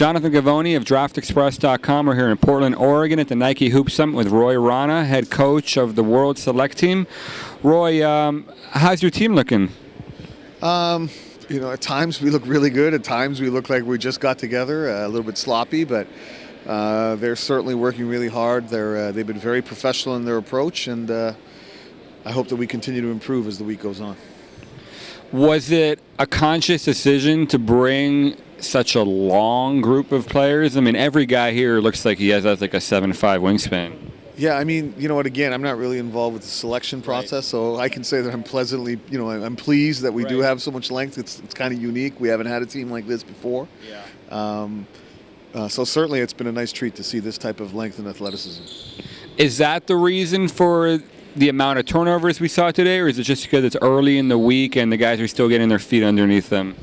Jonathan Gavoni of DraftExpress.com. We're here in Portland, Oregon at the Nike Hoop Summit with Roy Rana, head coach of the World Select Team. Roy, how's your team looking? At times we look really good. At times we look like we just got together, a little bit sloppy, but they're certainly working really hard. They've been very professional in their approach, and I hope that we continue to improve as the week goes on. Was it a conscious decision to bring such a long group of players? I mean, every guy here looks like he has like a 7'5" wingspan. Yeah, I mean, you know what, again, I'm not really involved with the selection process, right. So I can say that I'm pleasantly, I'm pleased that we do have so much length. It's kind of unique. We haven't had a team like this before. Yeah. So certainly it's been a nice treat to see this type of length and athleticism. Is that the reason for the amount of turnovers we saw today, or is it just because it's early in the week and the guys are still getting their feet underneath them?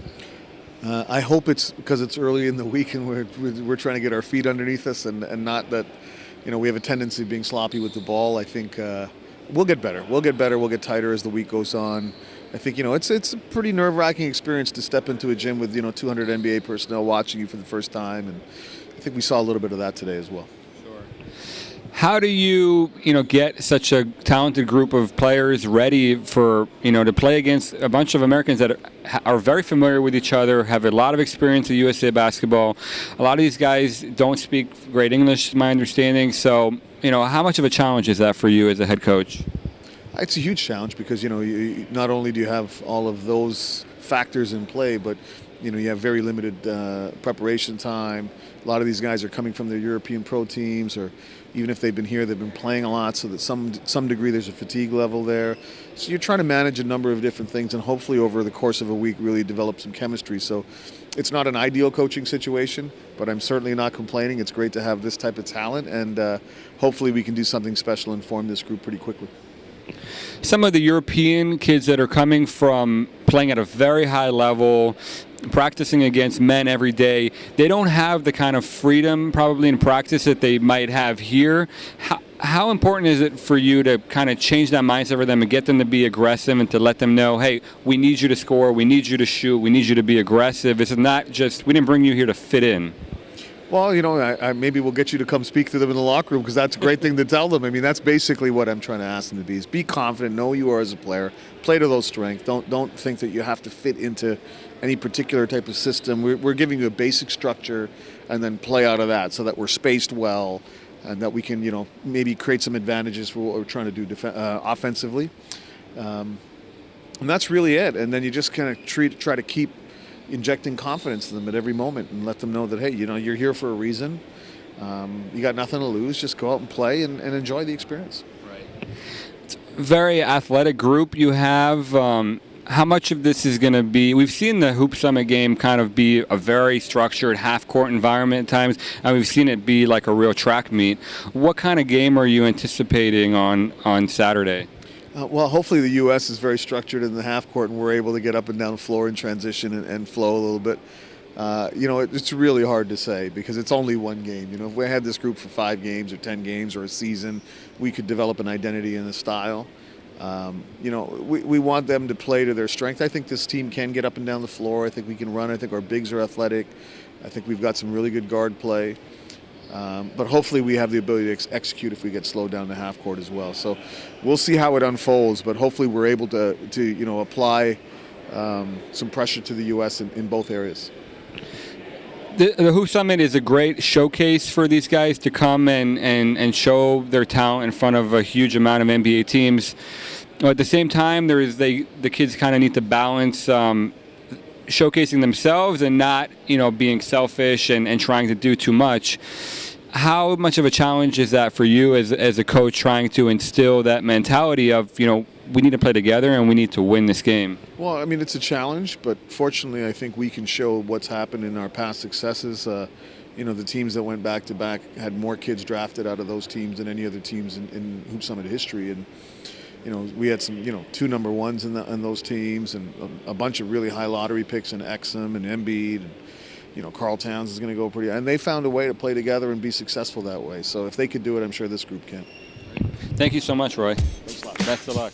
I hope it's because it's early in the week and we're trying to get our feet underneath us and not that, we have a tendency of being sloppy with the ball. I think we'll get better. We'll get better. We'll get tighter as the week goes on. I think, it's a pretty nerve-wracking experience to step into a gym with, 200 NBA personnel watching you for the first time. And I think we saw a little bit of that today as well. How do you, get such a talented group of players ready for, to play against a bunch of Americans that are very familiar with each other, have a lot of experience in USA basketball? A lot of these guys don't speak great English, to my understanding. So, how much of a challenge is that for you as a head coach? It's a huge challenge because, not only do you have all of those factors in play, but you have very limited preparation time. A lot of these guys are coming from their European pro teams, or even if they've been here, they've been playing a lot, so that some degree there's a fatigue level there. So you're trying to manage a number of different things and hopefully over the course of a week really develop some chemistry. So it's not an ideal coaching situation, but I'm certainly not complaining. It's great to have this type of talent, and hopefully we can do something special and form this group pretty quickly. Some of the European kids that are coming from playing at a very high level, practicing against men every day, they don't have the kind of freedom probably in practice that they might have here. How important is it for you to kind of change that mindset for them and get them to be aggressive and to let them know, hey, we need you to score, we need you to shoot, we need you to be aggressive. It's not just, we didn't bring you here to fit in. Well, maybe we'll get you to come speak to them in the locker room because that's a great thing to tell them. I mean, that's basically what I'm trying to ask them to be, is be confident, know who you are as a player, play to those strengths. Don't think that you have to fit into any particular type of system. We're giving you a basic structure and then play out of that so that we're spaced well and that we can, maybe create some advantages for what we're trying to do offensively. And that's really it. And then you just kind of try to keep injecting confidence to them at every moment and let them know that, hey, you're here for a reason. You got nothing to lose. Just go out and play and enjoy the experience. Right. It's a very athletic group you have. How much of this is going to be, we've seen the Hoop Summit game kind of be a very structured half-court environment at times, and we've seen it be like a real track meet. What kind of game are you anticipating on Saturday? Well, hopefully the U.S. is very structured in the half court and we're able to get up and down the floor in transition and flow a little bit. It's really hard to say because it's only one game. If we had this group for 5 games or 10 games or a season, we could develop an identity and a style. We want them to play to their strength. I think this team can get up and down the floor. I think we can run. I think our bigs are athletic. I think we've got some really good guard play. But hopefully we have the ability to execute if we get slowed down to half court as well. So we'll see how it unfolds, but hopefully we're able to apply some pressure to the U.S. in both areas. The Hoop Summit is a great showcase for these guys to come and show their talent in front of a huge amount of NBA teams. At the same time, the kids kind of need to balance showcasing themselves and not, being selfish and trying to do too much. How much of a challenge is that for you as a coach, trying to instill that mentality of, we need to play together and we need to win this game? Well, I mean, it's a challenge, but fortunately I think we can show what's happened in our past successes. The teams that went back-to-back had more kids drafted out of those teams than any other teams in Hoop Summit history. And we had some, 2 number ones in those teams and a bunch of really high lottery picks in Exum and Embiid. And, Karl Towns is going to go pretty. And they found a way to play together and be successful that way. So if they could do it, I'm sure this group can. Thank you so much, Roy. Thanks a lot. Best of luck.